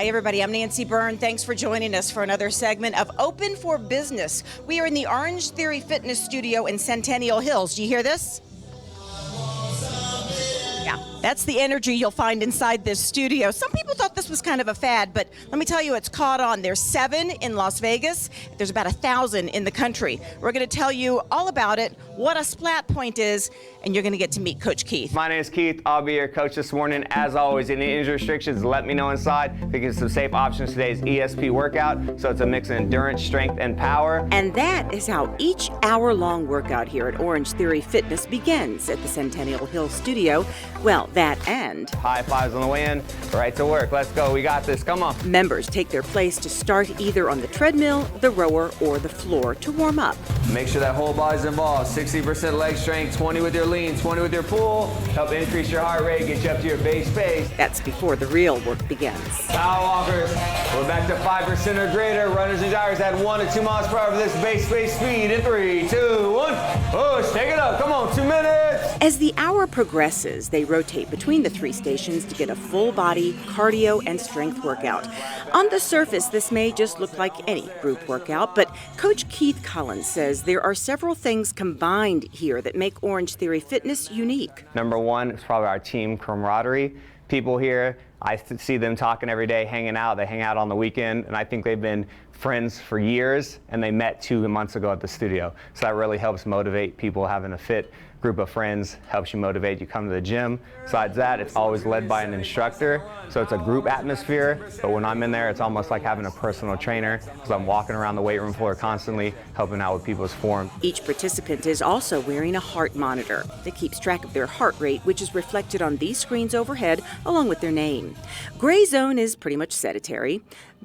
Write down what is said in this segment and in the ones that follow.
Hi, everybody. I'm Nancy Byrne. Thanks for joining us for another segment of Open for Business. We are in the Orangetheory Fitness Studio in Centennial Hills. Do you hear this? Yeah, that's the energy you'll find inside this studio. Some people thought this was kind of a fad, but let me tell you, it's caught on. There's 7 in Las Vegas. There's about 1,000 in the country. We're going to tell you all about it, what a splat point is, and you're going to get to meet Coach Keith. My name is Keith. I'll be your coach this morning. As always, any injury restrictions, let me know inside. We get some safe options. Today's ESP workout, so it's a mix of endurance, strength, and power. And that is how each hour-long workout here at Orangetheory Fitness begins at the Centennial Hills studio. Well, that and High fives on the way in, right to work. Let's go. We got this. Come on. members take their place to start either on the treadmill, the rower, or the floor to warm up. Make sure that whole body's involved. 60% leg strength, 20 with your lean, 20 with your pull. Help increase your heart rate, get you up to your base pace. That's before the real work begins. Power walkers, we're back to 5% or greater. Runners and joggers at 1 to 2 miles per hour for this base speed in 3, 2, 1. Push, take it up. Come on, 2 minutes. As the hour progresses, they rotate between the 3 stations to get a full-body cardio and strength workout. On the surface, this may just look like any group workout, but Coach Keith Collins says there are several things combined here that make Orangetheory Fitness unique. Number one is probably our team camaraderie. People here, I see them talking every day, hanging out. They hang out on the weekend, and I think they've been friends for years, and they met 2 months ago at the studio. So that really helps motivate people. Having a fit group of friends helps you motivate. You come to the gym. Besides that, it's always led by an instructor, so it's a group atmosphere. But when I'm in there, it's almost like having a personal trainer, because I'm walking around the weight room floor constantly, helping out with people's form. Each participant is also wearing a heart monitor that keeps track of their heart rate, which is reflected on these screens overhead along with their name. Gray zone is pretty much sedentary.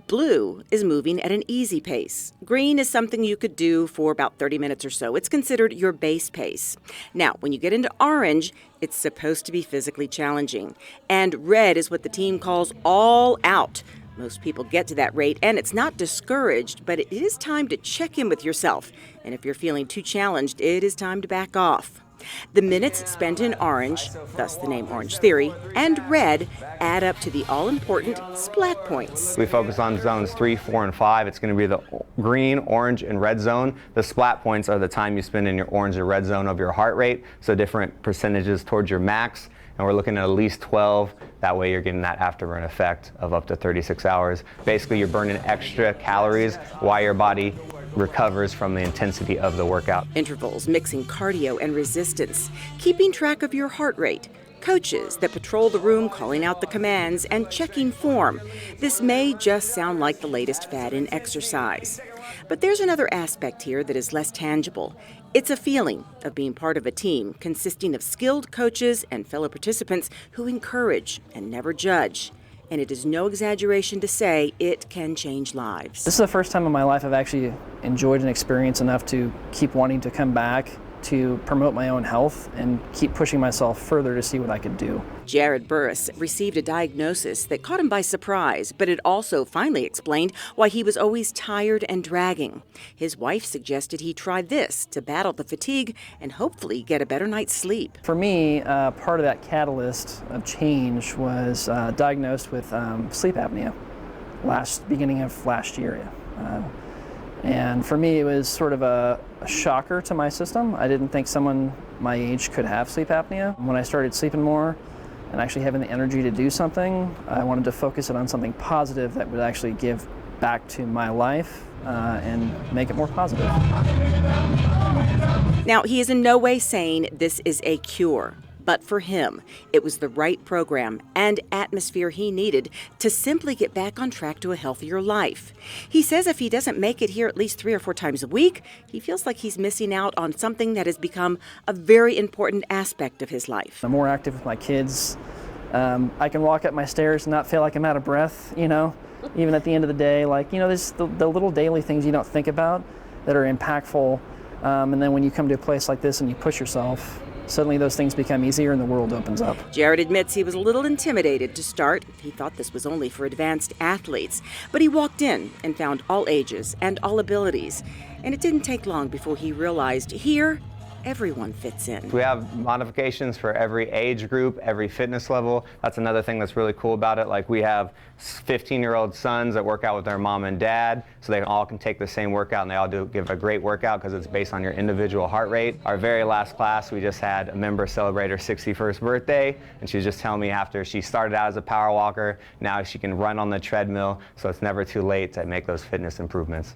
Blue is moving at an easy pace. Green is something you could do for about 30 minutes or so. It's considered your base pace. Now, when you get into orange, it's supposed to be physically challenging. And red is what the team calls all out. Most people get to that rate, and it's not discouraged, but it is time to check in with yourself. And if you're feeling too challenged, it is time to back off. The minutes spent in orange, thus the name Orangetheory, and red add up to the all-important splat points. We focus on zones 3, 4, and 5. It's going to be the green, orange, and red zone. The splat points are the time you spend in your orange or red zone of your heart rate, so different percentages towards your max. And we're looking at least 12. That way you're getting that afterburn effect of up to 36 hours. Basically, you're burning extra calories while your body recovers from the intensity of the workout. Intervals, mixing cardio and resistance, keeping track of your heart rate, coaches that patrol the room calling out the commands, and checking form. This may just sound like the latest fad in exercise. But there's another aspect here that is less tangible. It's a feeling of being part of a team consisting of skilled coaches and fellow participants who encourage and never judge. And it is no exaggeration to say it can change lives. This is the first time in my life I've actually enjoyed an experience enough to keep wanting to come back, to promote my own health, and keep pushing myself further to see what I could do. Jared Burris received a diagnosis that caught him by surprise, but it also finally explained why he was always tired and dragging. His wife suggested he try this to battle the fatigue and hopefully get a better night's sleep. For me, part of that catalyst of change was diagnosed with sleep apnea beginning of last year. And for me, it was sort of a shocker to my system. I didn't think someone my age could have sleep apnea. When I started sleeping more and actually having the energy to do something, I wanted to focus it on something positive that would actually give back to my life and make it more positive. Now, he is in no way saying this is a cure. But for him, it was the right program and atmosphere he needed to simply get back on track to a healthier life. He says if he doesn't make it here at least 3 or 4 times a week, he feels like he's missing out on something that has become a very important aspect of his life. I'm more active with my kids. I can walk up my stairs and not feel like I'm out of breath, even at the end of the day. There's the little daily things you don't think about that are impactful. And then when you come to a place like this and you push yourself, suddenly those things become easier and the world opens up. Jared admits he was a little intimidated to start. He thought this was only for advanced athletes. But he walked in and found all ages and all abilities. And it didn't take long before he realized here everyone fits in. We have modifications for every age group, every fitness level. That's another thing that's really cool about it. Like we have 15-year-old sons that work out with their mom and dad, so they all can take the same workout and they all give a great workout because it's based on your individual heart rate. Our very last class, we just had a member celebrate her 61st birthday, and she was just telling me after she started out as a power walker, now she can run on the treadmill, so it's never too late to make those fitness improvements.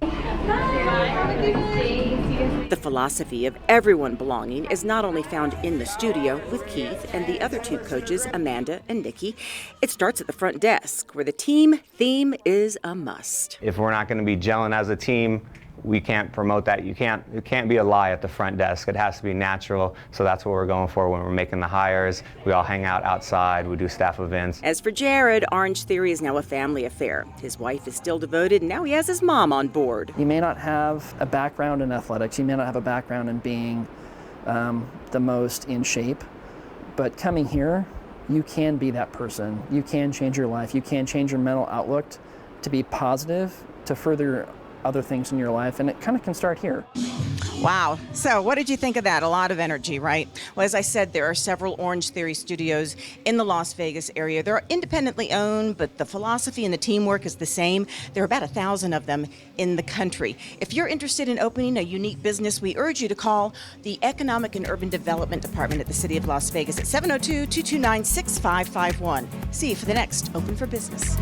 The philosophy of everyone belonging is not only found in the studio with Keith and the other two coaches, Amanda and Nikki. It starts at the front desk, where the team theme is a must. If we're not going to be gelling as a team, we can't promote that. It can't be a lie at the front desk. It has to be natural. So that's what we're going for when we're making the hires. We all hang out outside. We do staff events. As for Jared, Orangetheory is now a family affair. His wife is still devoted, and now he has his mom on board. You may not have a background in athletics. You may not have a background in being the most in shape. But coming here, you can be that person. You can change your life. You can change your mental outlook to be positive, to further other things in your life, and it kind of can start here. Wow. So what did you think of that? A lot of energy, right? Well, as I said, there are several Orangetheory studios in the Las Vegas area. They're independently owned, but the philosophy and the teamwork is the same. There are about 1,000 of them in the country. If you're interested in opening a unique business, we urge you to call the Economic and Urban Development Department at the City of Las Vegas at 702-229-6551. See you for the next Open for Business.